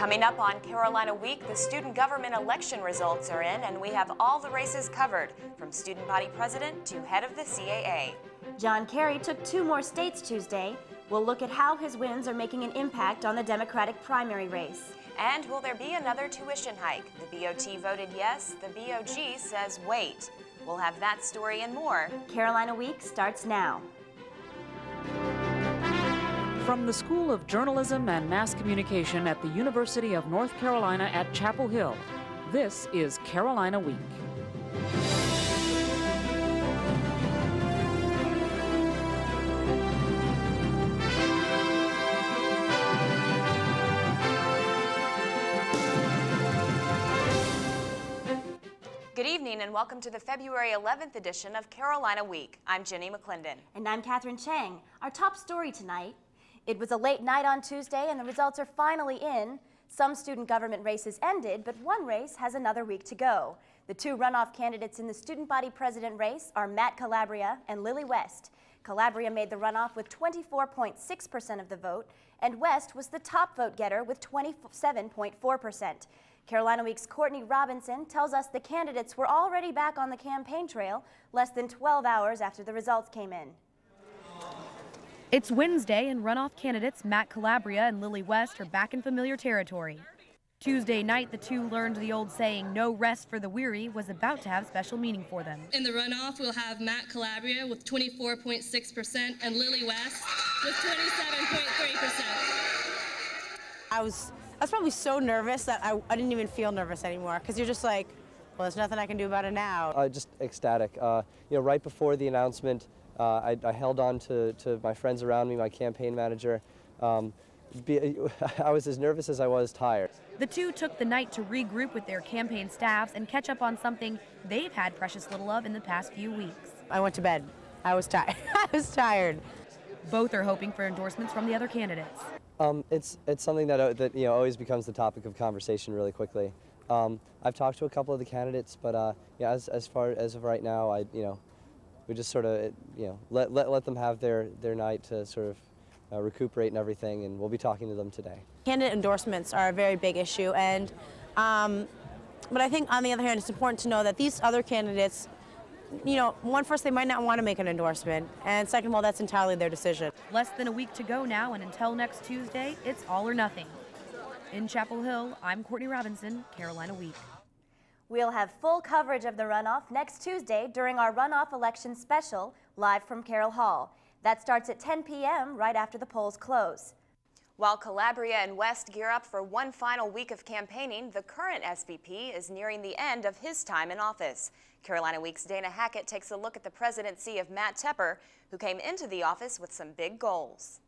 Coming up on Carolina Week, the student government election results are in, and we have all the races covered, from student body president to head of the CAA. John Kerry took 2 more states Tuesday. We'll look at how his wins are making an impact on the Democratic primary race. And will there be another tuition hike? The BOT voted yes, the BOG says wait. We'll have that story and more. Carolina Week starts now. From the School of Journalism and Mass Communication at the University of North Carolina at Chapel Hill, this is Carolina Week. Good evening and welcome to the February 11th edition of Carolina Week. I'm Jenny McClendon. And I'm Catherine Chang. Our top story tonight: it was a late night on Tuesday and the results are finally in. Some student government races ended, but one race has another week to go. The 2 runoff candidates in the student body president race are Matt Calabria and Lily West. Calabria made the runoff with 24.6% of the vote, and West was the top vote getter with 27.4%. Carolina Week's Courtney Robinson tells us the candidates were already back on the campaign trail less than 12 hours after the results came in. It's Wednesday, and runoff candidates Matt Calabria and Lily West are back in familiar territory. Tuesday night, the 2 learned the old saying, "No rest for the weary," was about to have special meaning for them. In the runoff, we'll have Matt Calabria with 24.6% and Lily West with 27.3%. I was probably so nervous that I didn't even feel nervous anymore, because you're just like, well, there's nothing I can do about it now. Just ecstatic. Right before the announcement, I held on to my friends around me, my campaign manager. I was as nervous as I was tired. The 2 took the night to regroup with their campaign staffs and catch up on something they've had precious little of in the past few weeks. I went to bed. I was tired. I was tired. Both are hoping for endorsements from the other candidates. It's something that always becomes the topic of conversation really quickly. I've talked to a couple of the candidates, but as far as of right now, we just sort of let them have their night to sort of recuperate and everything, and we'll be talking to them today. Candidate endorsements are a very big issue, and but I think on the other hand, it's important to know that these other candidates, first, they might not want to make an endorsement, and second of all, that's entirely their decision. Less than a week to go now, and until next Tuesday, it's all or nothing. In Chapel Hill, I'm Courtney Robinson, Carolina Week. We'll have full coverage of the runoff next Tuesday during our runoff election special, live from Carroll Hall. That starts at 10 p.m. right after the polls close. While Calabria and West gear up for one final week of campaigning, the current SVP is nearing the end of his time in office. Carolina Week's Dana Hackett takes a look at the presidency of Matt Tepper, who came into the office with some big goals.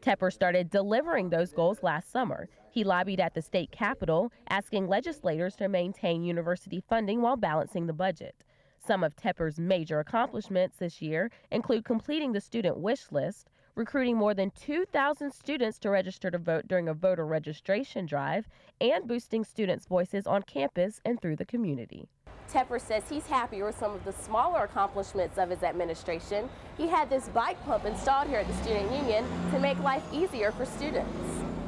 Tepper started delivering those goals last summer. He lobbied at the state capitol, asking legislators to maintain university funding while balancing the budget. Some of Tepper's major accomplishments this year include completing the student wish list, recruiting more than 2,000 students to register to vote during a voter registration drive, and boosting students' voices on campus and through the community. Tepper says he's happier with some of the smaller accomplishments of his administration. He had this bike pump installed here at the Student Union to make life easier for students.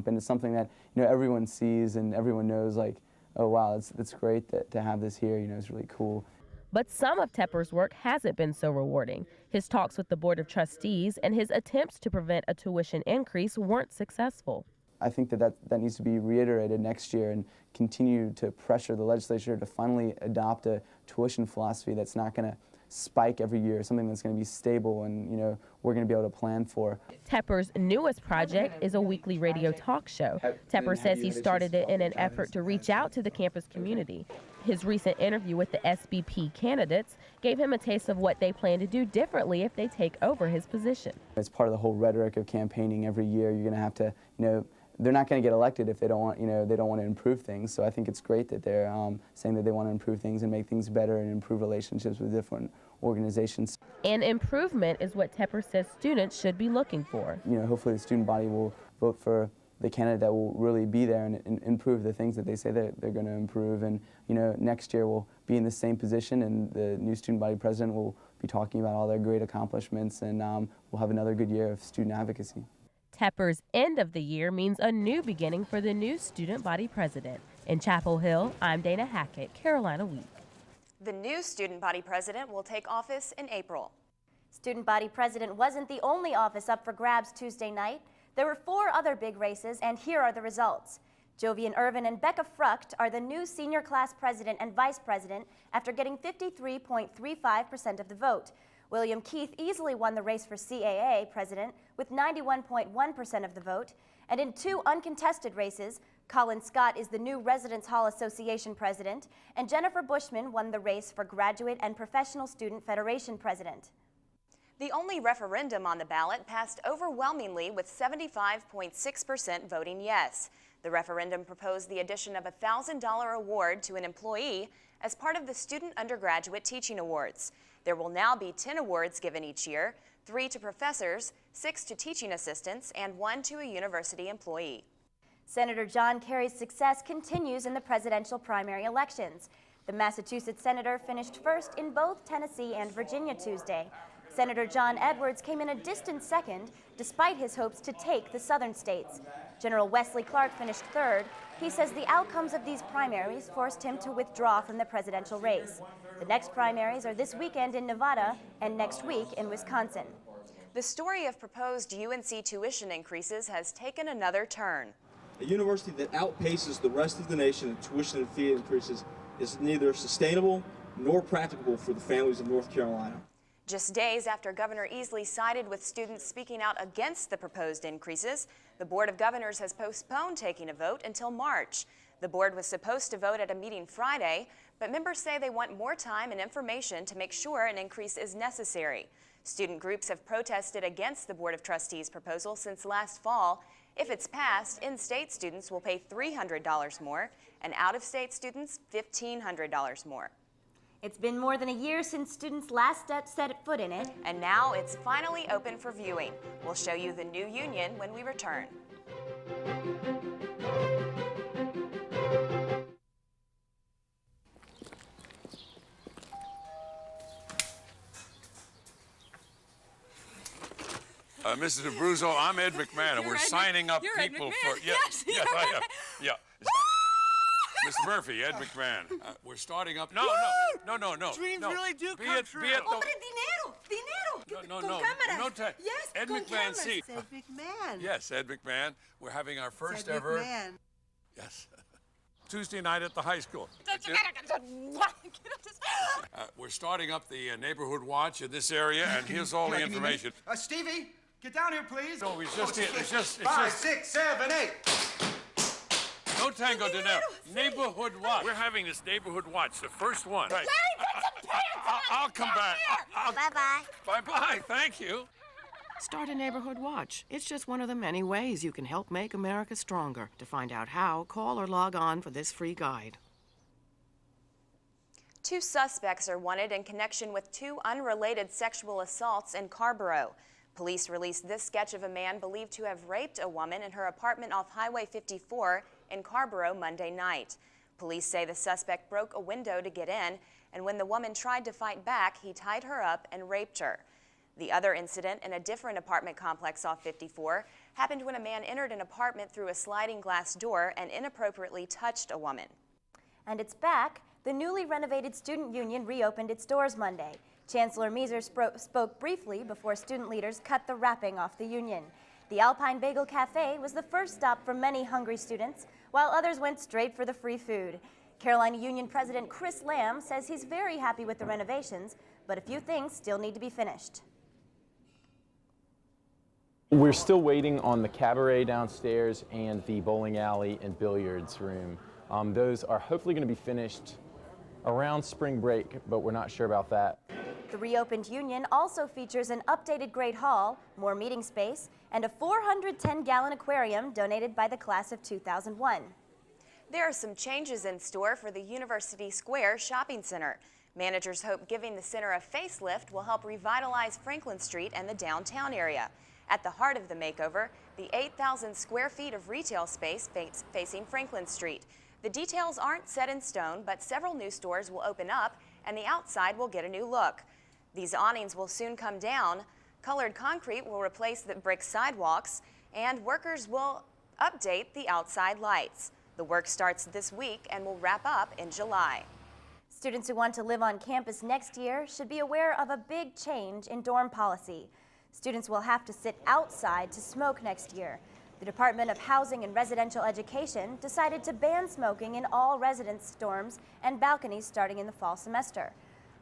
And it's something that everyone sees and everyone knows, like, oh wow, it's great to have this here. It's really cool. But some of Tepper's work hasn't been so rewarding. His talks with the Board of Trustees and his attempts to prevent a tuition increase weren't successful. I think that needs to be reiterated next year and continue to pressure the legislature to finally adopt a tuition philosophy that's not going to spike every year, something that's going to be stable and we're going to be able to plan for. Tepper's newest project is a weekly radio talk show. Tepper says he started it in an effort to reach out to the campus community. His recent interview with the SBP candidates gave him a taste of what they plan to do differently if they take over his position. It's part of the whole rhetoric of campaigning every year. You're going to have to, they're not going to get elected if they don't want, they don't want to improve things. So I think it's great that they're saying that they want to improve things and make things better and improve relationships with different organizations. And improvement is what Tepper says students should be looking for. Hopefully the student body will vote for the candidate that will really be there and improve the things that they say that they're going to improve. And next year we'll be in the same position, and the new student body president will be talking about all their great accomplishments, and we'll have another good year of student advocacy. Tepper's end of the year means a new beginning for the new student body president. In Chapel Hill, I'm Dana Hackett, Carolina Week. The new student body president will take office in April. Student body president wasn't the only office up for grabs Tuesday night. There were 4 other big races, and here are the results. Jovian Irvin and Becca Frucht are the new senior class president and vice president after getting 53.35% of the vote. William Keith easily won the race for CAA president with 91.1% of the vote. And in 2 uncontested races, Colin Scott is the new Residence Hall Association president, and Jennifer Bushman won the race for Graduate and Professional Student Federation president. The only referendum on the ballot passed overwhelmingly with 75.6% voting yes. The referendum proposed the addition of a $1,000 award to an employee as part of the Student Undergraduate Teaching Awards. There will now be 10 awards given each year, 3 to professors, 6 to teaching assistants, and 1 to a university employee. Senator John Kerry's success continues in the presidential primary elections. The Massachusetts senator finished first in both Tennessee and Virginia Tuesday. Senator John Edwards came in a distant second, despite his hopes to take the southern states. General Wesley Clark finished third. He says the outcomes of these primaries forced him to withdraw from the presidential race. The next primaries are this weekend in Nevada and next week in Wisconsin. The story of proposed UNC tuition increases has taken another turn. A university that outpaces the rest of the nation in tuition and fee increases is neither sustainable nor practicable for the families of North Carolina. Just days after Governor Easley sided with students speaking out against the proposed increases, the Board of Governors has postponed taking a vote until March. The board was supposed to vote at a meeting Friday, but members say they want more time and information to make sure an increase is necessary. Student groups have protested against the Board of Trustees proposal since last fall. If it's passed, in-state students will pay $300 more, and out-of-state students $1,500 more. It's been more than a year since students last set foot in it. And now it's finally open for viewing. We'll show you the new union when we return. Mrs. Abruzzo, I'm Ed McMahon, and we're signing up people for... Yes, I am. Yeah. Mr. Murphy, Ed McMahon. We're starting up... No. Dreams really do come true. No. Yes, Ed McMahon, see. Ed McMahon. Yes, Ed McMahon. We're having our first Ed ever... McMahon. Yes. Tuesday night at the high school. We're starting up the neighborhood watch in this area, and here's all the information. Stevie, get down here, please. No, it's just... 5, 6, 7, 8. No tango dinero. Neighborhood watch. We're having this neighborhood watch, the first one. Right. I'll come back. Bye-bye. Bye-bye. Thank you. Start a neighborhood watch. It's just one of the many ways you can help make America stronger. To find out how, call or log on for this free guide. 2 suspects are wanted in connection with 2 unrelated sexual assaults in Carborough. Police released this sketch of a man believed to have raped a woman in her apartment off Highway 54 in Carborough Monday night. Police say the suspect broke a window to get in, and when the woman tried to fight back, he tied her up and raped her. The other incident in a different apartment complex off 54 happened when a man entered an apartment through a sliding glass door and inappropriately touched a woman. And it's back. The newly renovated student union reopened its doors Monday. Chancellor Meeser spoke briefly before student leaders cut the wrapping off the union. The Alpine Bagel Cafe was the first stop for many hungry students, while others went straight for the free food. Carolina Union President Chris Lamb says he's very happy with the renovations, but a few things still need to be finished. We're still waiting on the cabaret downstairs and the bowling alley and billiards room. Those are hopefully going to be finished around spring break, but we're not sure about that. The reopened union also features an updated Great Hall, more meeting space, and a 410-gallon aquarium donated by the class of 2001. There are some changes in store for the University Square Shopping Center. Managers hope giving the center a facelift will help revitalize Franklin Street and the downtown area. At the heart of the makeover, the 8,000 square feet of retail space facing Franklin Street. The details aren't set in stone, but several new stores will open up and the outside will get a new look. These awnings will soon come down. Colored concrete will replace the brick sidewalks, and workers will update the outside lights. The work starts this week and will wrap up in July. Students who want to live on campus next year should be aware of a big change in dorm policy. Students will have to sit outside to smoke next year. The Department of Housing and Residential Education decided to ban smoking in all residence dorms and balconies starting in the fall semester.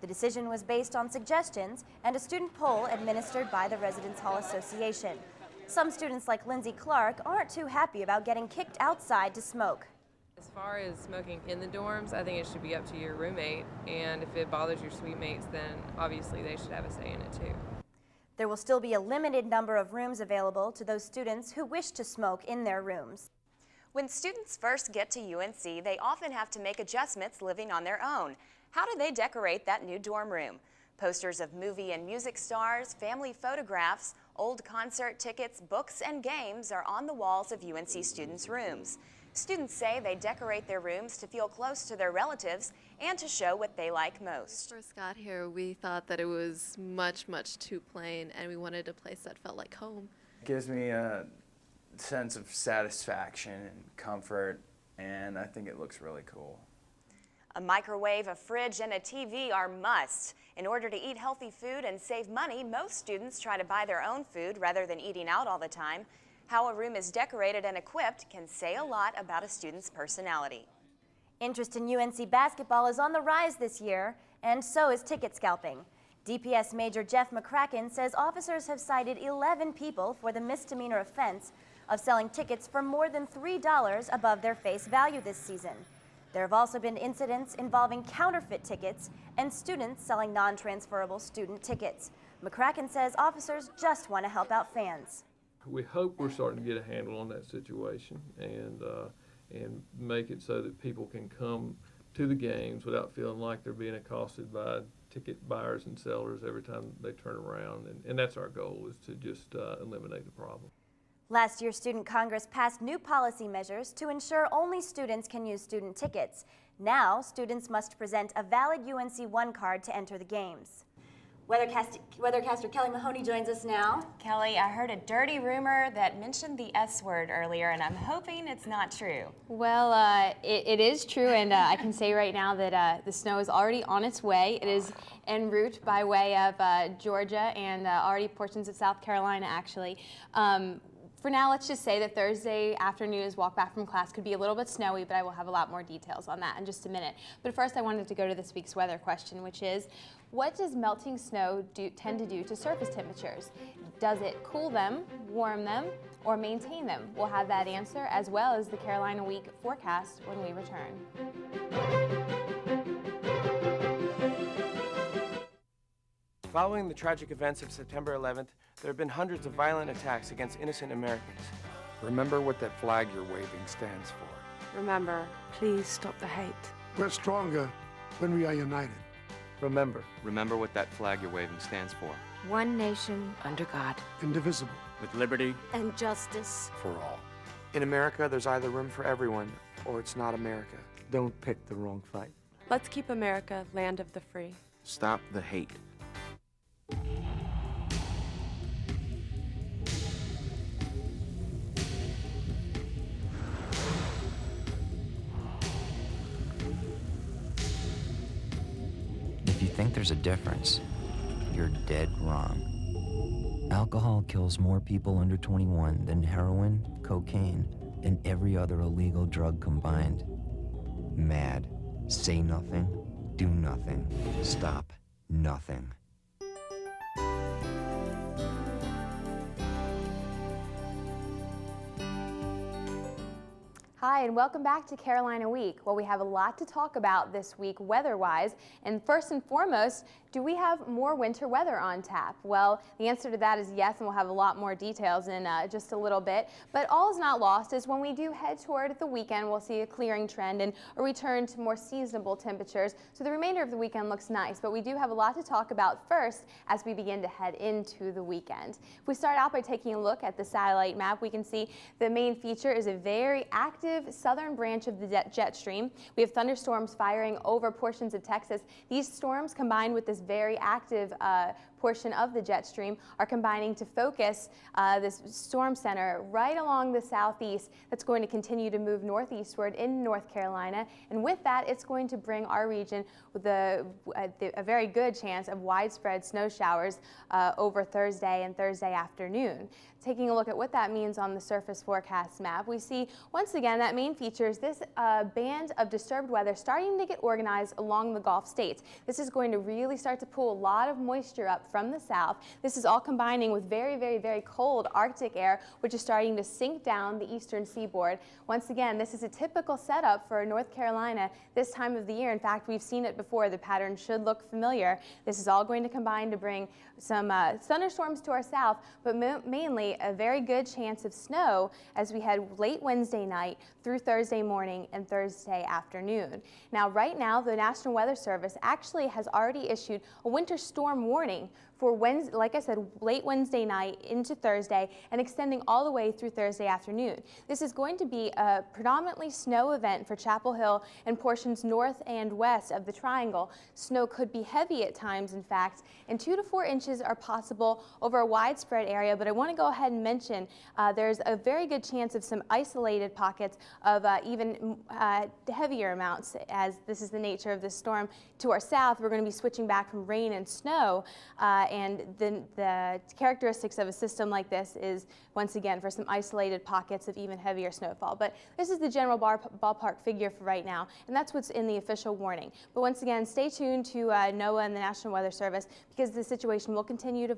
The decision was based on suggestions and a student poll administered by the Residence Hall Association. Some students like Lindsay Clark aren't too happy about getting kicked outside to smoke. As far as smoking in the dorms, I think it should be up to your roommate, and if it bothers your suite mates, then obviously they should have a say in it too. There will still be a limited number of rooms available to those students who wish to smoke in their rooms. When students first get to UNC, they often have to make adjustments living on their own. How do they decorate that new dorm room? Posters of movie and music stars, family photographs, old concert tickets, books, and games are on the walls of UNC students' rooms. Students say they decorate their rooms to feel close to their relatives and to show what they like most. When we first got here, we thought that it was much too plain, and we wanted a place that felt like home. It gives me a sense of satisfaction and comfort, and I think it looks really cool. A microwave, a fridge, and a TV are musts. In order to eat healthy food and save money, most students try to buy their own food rather than eating out all the time. How a room is decorated and equipped can say a lot about a student's personality. Interest in UNC basketball is on the rise this year, and so is ticket scalping. DPS Major Jeff McCracken says officers have cited 11 people for the misdemeanor offense of selling tickets for more than $3 above their face value this season. There have also been incidents involving counterfeit tickets and students selling non-transferable student tickets. McCracken says officers just want to help out fans. We hope we're starting to get a handle on that situation and make it so that people can come to the games without feeling like they're being accosted by ticket buyers and sellers every time they turn around. And that's our goal, is to just eliminate the problem. Last year, Student Congress passed new policy measures to ensure only students can use student tickets. Now, students must present a valid UNC One card to enter the games. Weathercaster Kelly Mahoney joins us now. Kelly, I heard a dirty rumor that mentioned the S word earlier, and I'm hoping it's not true. Well, it is true, and I can say right now that the snow is already on its way. It is en route by way of Georgia and already portions of South Carolina, actually. For now, let's just say that Thursday afternoon's walk back from class could be a little bit snowy, but I will have a lot more details on that in just a minute. But first, I wanted to go to this week's weather question, which is, what does melting snow tend to do to surface temperatures? Does it cool them, warm them, or maintain them? We'll have that answer, as well as the Carolina Week forecast, when we return. Following the tragic events of September 11th, there have been hundreds of violent attacks against innocent Americans. Remember what that flag you're waving stands for. Remember, please stop the hate. We're stronger when we are united. Remember what that flag you're waving stands for. One nation under God. Indivisible. With liberty and justice for all. In America, there's either room for everyone, or it's not America. Don't pick the wrong fight. Let's keep America land of the free. Stop the hate. If you think there's a difference, you're dead wrong. Alcohol kills more people under 21 than heroin, cocaine, and every other illegal drug combined. MAD. Say nothing, do nothing, stop nothing. Hi, and welcome back to Carolina Week. Well, we have a lot to talk about this week weather-wise, and first and foremost, do we have more winter weather on tap? Well, the answer to that is yes, and we'll have a lot more details in just a little bit. But all is not lost, as when we do head toward the weekend, we'll see a clearing trend and a return to more seasonable temperatures. So the remainder of the weekend looks nice, but we do have a lot to talk about first as we begin to head into the weekend. If we start out by taking a look at the satellite map, we can see the main feature is a very active southern branch of the jet stream. We have thunderstorms firing over portions of Texas. These storms, combined with this very active portion of the jet stream are combining to focus this storm center right along the southeast. That's going to continue to move northeastward in North Carolina, and with that, it's going to bring our region with a very good chance of widespread snow showers over Thursday and Thursday afternoon. Taking a look at what that means on the surface forecast map, we see once again that main feature is this band of disturbed weather starting to get organized along the Gulf states. This is going to really start to pull a lot of moisture up from the south. This is all combining with very, very, very cold Arctic air, which is starting to sink down the eastern seaboard. Once again, this is a typical setup for North Carolina this time of the year. In fact, we've seen it before. The pattern should look familiar. This is all going to combine to bring some thunderstorms to our south, but mainly a very good chance of snow as we head late Wednesday night through Thursday morning and Thursday afternoon. Now, right now, the National Weather Service actually has already issued a winter storm warning for Wednesday, like I said, late Wednesday night into Thursday and extending all the way through Thursday afternoon. This is going to be a predominantly snow event for Chapel Hill and portions north and west of the Triangle. Snow could be heavy at times, in fact, and 2 to 4 inches are possible over a widespread area, but I want to go ahead and mention there's a very good chance of some isolated pockets of even heavier amounts, as this is the nature of this storm. To our south, we're going to be switching back from rain and snow, and the characteristics of a system like this is, once again, for some isolated pockets of even heavier snowfall. But this is the general ballpark figure for right now, and that's what's in the official warning. But once again, stay tuned to NOAA and the National Weather Service, because the situation will continue to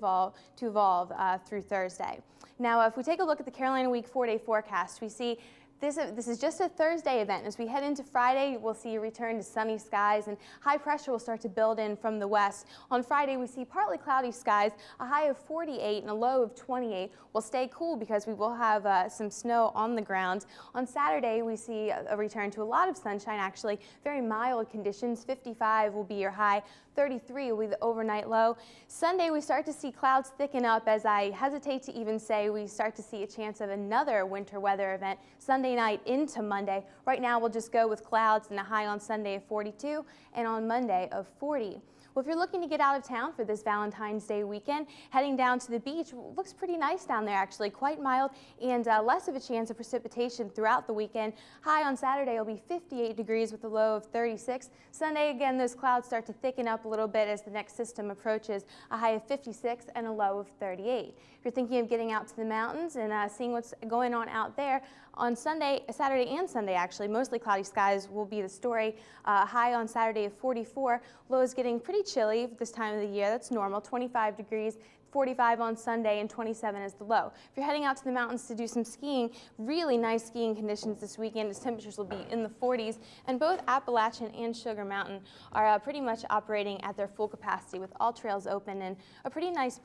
evolve through Thursday. Now, if we take a look at the Carolina Week 4-day forecast, we see this is just a Thursday event. As we head into Friday, we'll see a return to sunny skies, and high pressure will start to build in from the west. On Friday, we see partly cloudy skies, a high of 48 and a low of 28. We'll stay cool because we will have some snow on the ground. On Saturday, we see a return to a lot of sunshine, actually. Very mild conditions. 55 will be your high. 33 will be the overnight low. Sunday, we start to see clouds thicken up, as I hesitate to even say we start to see a chance of another winter weather event Sunday night into Monday. Right now, we'll just go with clouds and a high on Sunday of 42 and on Monday of 40. Well, if you're looking to get out of town for this Valentine's Day weekend, heading down to the beach looks pretty nice down there, actually. Quite mild and less of a chance of precipitation throughout the weekend. High on Saturday will be 58 degrees with a low of 36. Sunday, again, those clouds start to thicken up a little bit as the next system approaches. A high of 56 and a low of 38. If you're thinking of getting out to the mountains and seeing what's going on out there, on Saturday and Sunday, actually, mostly cloudy skies will be the story. High on Saturday of 44. Low is getting pretty chilly this time of the year. That's normal, 25 degrees. 45 on Sunday and 27 is the low. If you're heading out to the mountains to do some skiing, really nice skiing conditions this weekend as temperatures will be in the 40s, and both Appalachian and Sugar Mountain are pretty much operating at their full capacity with all trails open and a pretty nice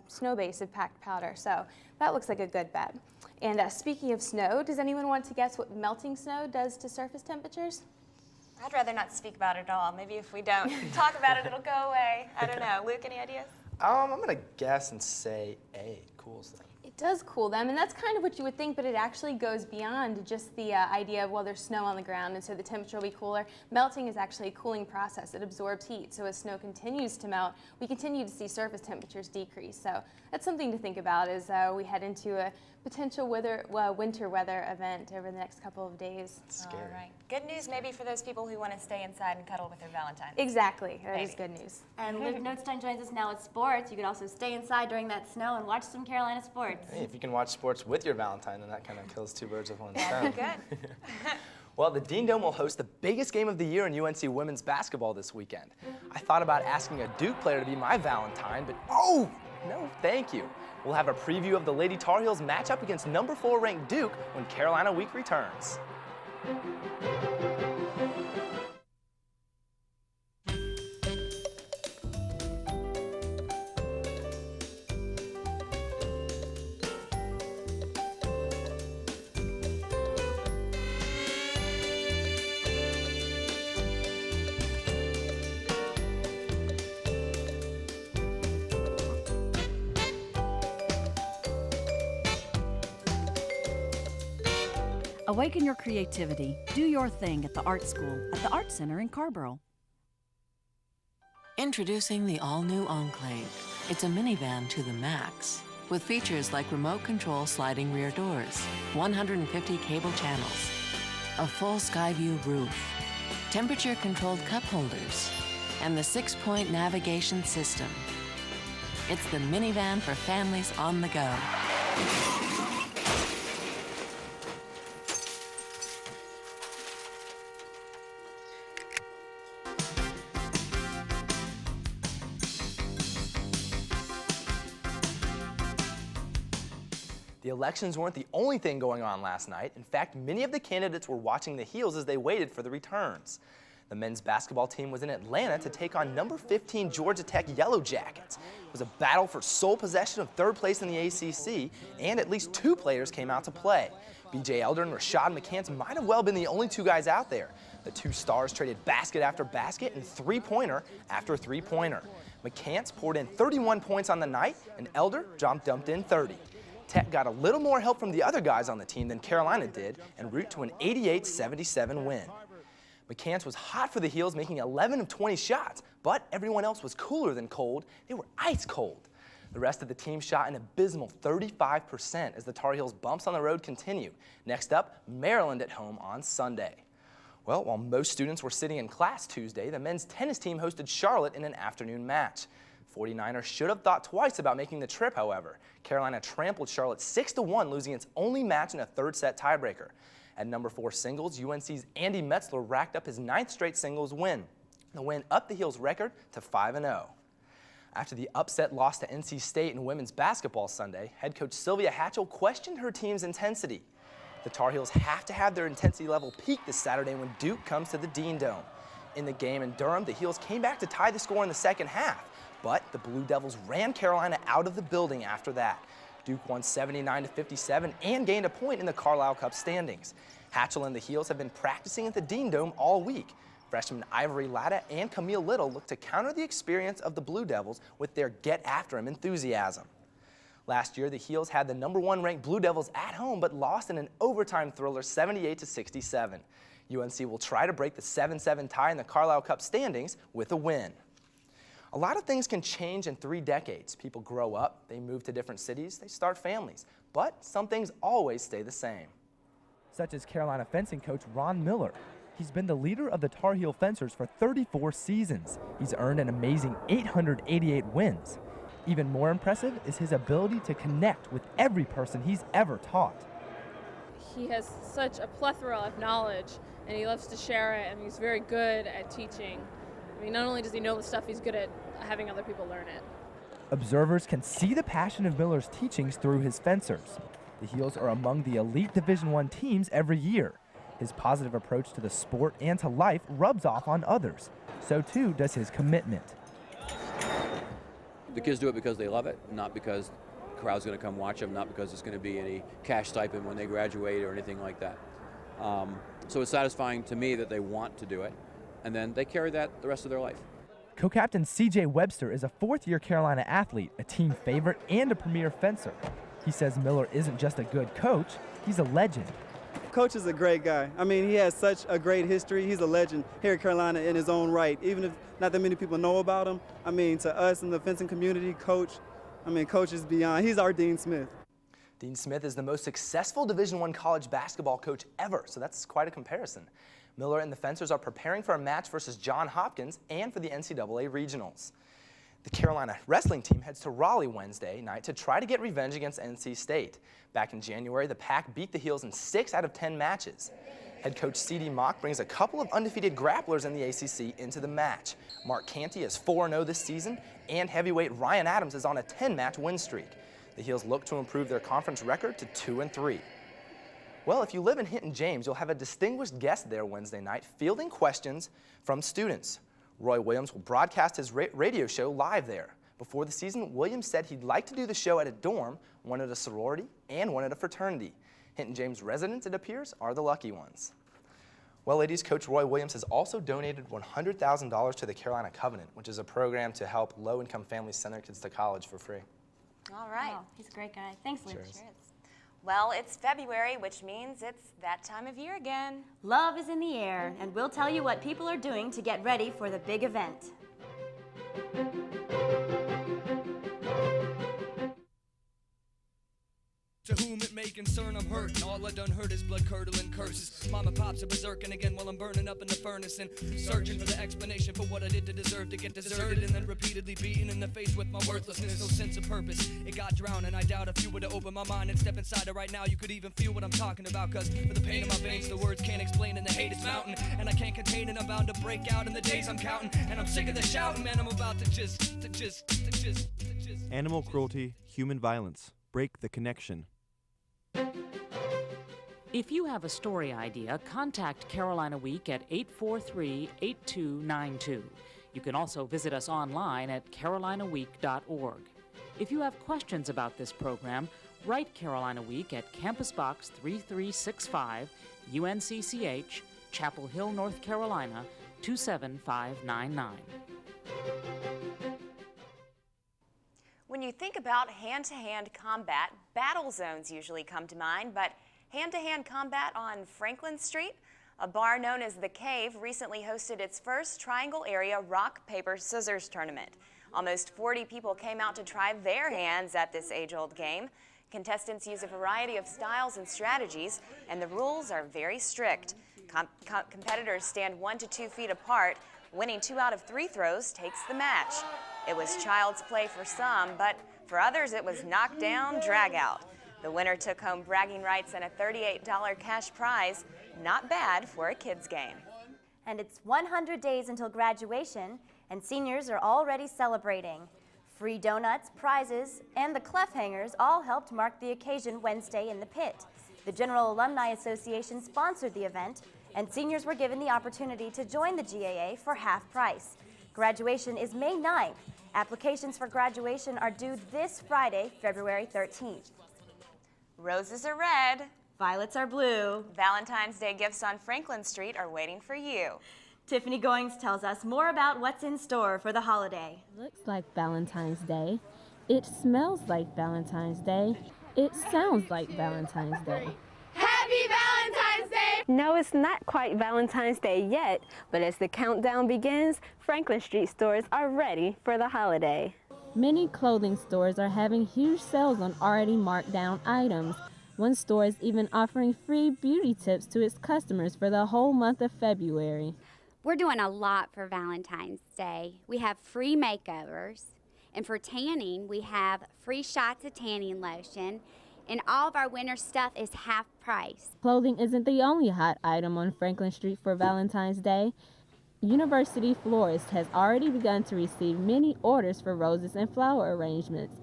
snow base of packed powder. So that looks like a good bet. And speaking of snow, does anyone want to guess what melting snow does to surface temperatures? I'd rather not speak about it at all. Maybe if we don't talk about it, it'll go away. I don't know. Luke, any ideas? I'm going to guess and say A, it cools them. It does cool them, and that's kind of what you would think, but it actually goes beyond just the idea of, well, there's snow on the ground, and so the temperature will be cooler. Melting is actually a cooling process. It absorbs heat, so as snow continues to melt, we continue to see surface temperatures decrease. So that's something to think about as we head into a potential winter weather event over the next couple of days. All right. Good news maybe for those people who want to stay inside and cuddle with their Valentine. Exactly. That is good news. And Luke Notestein joins us now with sports. You can also stay inside during that snow and watch some Carolina sports. Hey, if you can watch sports with your Valentine, then that kind of kills 2 birds with 1 stone. That'd be good. Well, the Dean Dome will host the biggest game of the year in UNC women's basketball this weekend. I thought about asking a Duke player to be my Valentine, but oh, no, thank you. We'll have a preview of the Lady Tar Heels matchup against number 4 ranked Duke when Carolina Week returns. Awaken your creativity. Do your thing at the Art School at the Art Center in Carborough. Introducing the all-new Enclave, It's a minivan to the max, with features like remote control sliding rear doors, 150 cable channels, a full sky view roof, temperature-controlled cup holders, and the 6-point navigation system. It's the minivan for families on the go. The elections weren't the only thing going on last night. In fact, many of the candidates were watching the heels as they waited for the returns. The men's basketball team was in Atlanta to take on number 15 Georgia Tech Yellow Jackets. It was a battle for sole possession of third place in the ACC, and at least 2 players came out to play. B.J. Elder and Rashad McCants might have well been the only 2 guys out there. The 2 stars traded basket after basket and three-pointer after three-pointer. McCants poured in 31 points on the night, and Elder dumped in 30. Tech got a little more help from the other guys on the team than Carolina did en route to an 88-77 win. McCants was hot for the Heels, making 11 of 20 shots, but everyone else was cooler than cold. They were ice cold. The rest of the team shot an abysmal 35% as the Tar Heels' bumps on the road continue. Next up, Maryland at home on Sunday. Well, while most students were sitting in class Tuesday, the men's tennis team hosted Charlotte in an afternoon match. 49ers should have thought twice about making the trip, however. Carolina trampled Charlotte 6-1, losing its only match in a third-set tiebreaker. At number 4 singles, UNC's Andy Metzler racked up his 9th straight singles win. The win upped the Heels' record to 5-0. After the upset loss to NC State in women's basketball Sunday, head coach Sylvia Hatchell questioned her team's intensity. The Tar Heels have to have their intensity level peak this Saturday when Duke comes to the Dean Dome. In the game in Durham, the Heels came back to tie the score in the second half, but the Blue Devils ran Carolina out of the building after that. Duke won 79-57 and gained a point in the Carlisle Cup standings. Hatchell and the Heels have been practicing at the Dean Dome all week. Freshmen Ivory Latta and Camille Little look to counter the experience of the Blue Devils with their get-after-'em enthusiasm. Last year, the Heels had the number 1 ranked Blue Devils at home, but lost in an overtime thriller 78-67. UNC will try to break the 7-7 tie in the Carlisle Cup standings with a win. A lot of things can change in 3 decades. People grow up, they move to different cities, they start families. But some things always stay the same. Such as Carolina fencing coach Ron Miller. He's been the leader of the Tar Heel fencers for 34 seasons. He's earned an amazing 888 wins. Even more impressive is his ability to connect with every person he's ever taught. He has such a plethora of knowledge, and he loves to share it, and he's very good at teaching. I mean, not only does he know the stuff, he's good at having other people learn it. Observers can see the passion of Miller's teachings through his fencers. The Heels are among the elite Division I teams every year. His positive approach to the sport and to life rubs off on others. So too does his commitment. The kids do it because they love it, not because the crowd's going to come watch them, not because it's going to be any cash stipend when they graduate or anything like that. So it's satisfying to me that they want to do it, and then they carry that the rest of their life. Co-captain C.J. Webster is a 4th-year Carolina athlete, a team favorite, and a premier fencer. He says Miller isn't just a good coach, he's a legend. Coach is a great guy. I mean, he has such a great history. He's a legend here at Carolina in his own right. Even if not that many people know about him, I mean, to us in the fencing community, Coach is beyond. He's our Dean Smith. Dean Smith is the most successful Division I college basketball coach ever, so that's quite a comparison. Miller and the fencers are preparing for a match versus Johns Hopkins and for the NCAA regionals. The Carolina wrestling team heads to Raleigh Wednesday night to try to get revenge against NC State. Back in January, the Pack beat the Heels in 6 out of 10 matches. Head coach C.D. Mock brings a couple of undefeated grapplers in the ACC into the match. Mark Canty is 4-0 this season, and heavyweight Ryan Adams is on a 10-match win streak. The Heels look to improve their conference record to 2-3. Well, if you live in Hinton James, you'll have a distinguished guest there Wednesday night fielding questions from students. Roy Williams will broadcast his radio show live there. Before the season, Williams said he'd like to do the show at a dorm, one at a sorority, and one at a fraternity. Hinton James residents, it appears, are the lucky ones. Well, ladies, Coach Roy Williams has also donated $100,000 to the Carolina Covenant, which is a program to help low-income families send their kids to college for free. All right. Oh, he's a great guy. Thanks, Liz. Sure is. Well, it's February, which means it's that time of year again. Love is in the air, and we'll tell you what people are doing to get ready for the big event. concern, I'm hurting. All I done heard is blood curdling curses. Mama pops are berserking again while I'm burning up in the furnace and searching for the explanation for what I did to deserve to get deserted and then repeatedly beaten in the face with my worthlessness. No sense of purpose. It got drowned, and I doubt if you were to open my mind and step inside it right now, you could even feel what I'm talking about. Cause for the pain in my veins, the words can't explain, and the hate is mounting, and I can't contain it. I'm bound to break out in the days I'm counting, and I'm sick of the shouting, man. I'm about to just. Animal cruelty, human violence. Break the connection. If you have a story idea, contact Carolina Week at 843-8292. You can also visit us online at carolinaweek.org. If you have questions about this program, write Carolina Week at Campus Box 3365, UNCCH, Chapel Hill, North Carolina, 27599. When you think about hand-to-hand combat, battle zones usually come to mind, but hand-to-hand combat on Franklin Street? A bar known as The Cave recently hosted its first triangle area rock, paper, scissors tournament. Almost 40 people came out to try their hands at this age-old game. Contestants use a variety of styles and strategies, and the rules are very strict. Competitors stand 1 to 2 feet apart. Winning 2 out of 3 throws takes the match. It was child's play for some, but for others it was knockdown, drag out. The winner took home bragging rights and a $38 cash prize. Not bad for a kids' game. And it's 100 days until graduation, and seniors are already celebrating. Free donuts, prizes, and the cliffhangers all helped mark the occasion Wednesday in the pit. The General Alumni Association sponsored the event, and seniors were given the opportunity to join the GAA for half price. Graduation is May 9th. Applications for graduation are due this Friday, February 13th. Roses are red. Violets are blue. Valentine's Day gifts on Franklin Street are waiting for you. Tiffany Goings tells us more about what's in store for the holiday. Looks like Valentine's Day. It smells like Valentine's Day. It sounds like Valentine's Day. Happy Valentine's Day! No, it's not quite Valentine's Day yet, but as the countdown begins, Franklin Street stores are ready for the holiday. Many clothing stores are having huge sales on already marked down items. One store is even offering free beauty tips to its customers for the whole month of February. We're doing a lot for Valentine's Day. We have free makeovers, and for tanning, we have free shots of tanning lotion, and all of our winter stuff is half price. Clothing isn't the only hot item on Franklin Street for Valentine's Day. University Florist has already begun to receive many orders for roses and flower arrangements.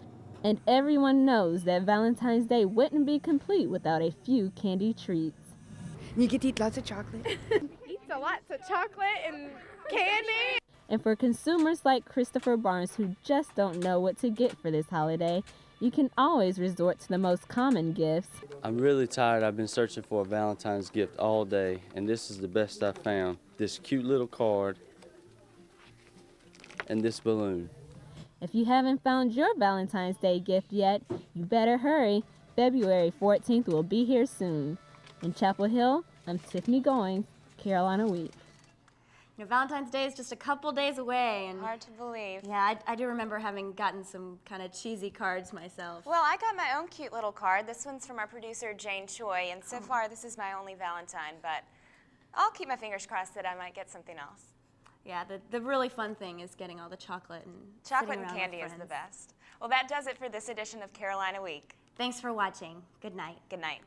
And everyone knows that Valentine's Day wouldn't be complete without a few candy treats. You get to eat lots of chocolate. Eat lots of chocolate and candy. And for consumers like Christopher Barnes who just don't know what to get for this holiday, you can always resort to the most common gifts. I'm really tired. I've been searching for a Valentine's gift all day, and this is the best I've found. This cute little card and this balloon. If you haven't found your Valentine's Day gift yet, you better hurry. February 14th will be here soon. In Chapel Hill, I'm Tiffany Goings, Carolina Week. You know, Valentine's Day is just a couple days away. And hard to believe. Yeah, I do remember having gotten some kind of cheesy cards myself. Well, I got my own cute little card. This one's from our producer, Jane Choi, and so far this is my only Valentine, but I'll keep my fingers crossed that I might get something else. Yeah, the really fun thing is getting all the chocolate and chocolate and candy is the best. Well, that does it for this edition of Carolina Week. Thanks for watching. Good night. Good night.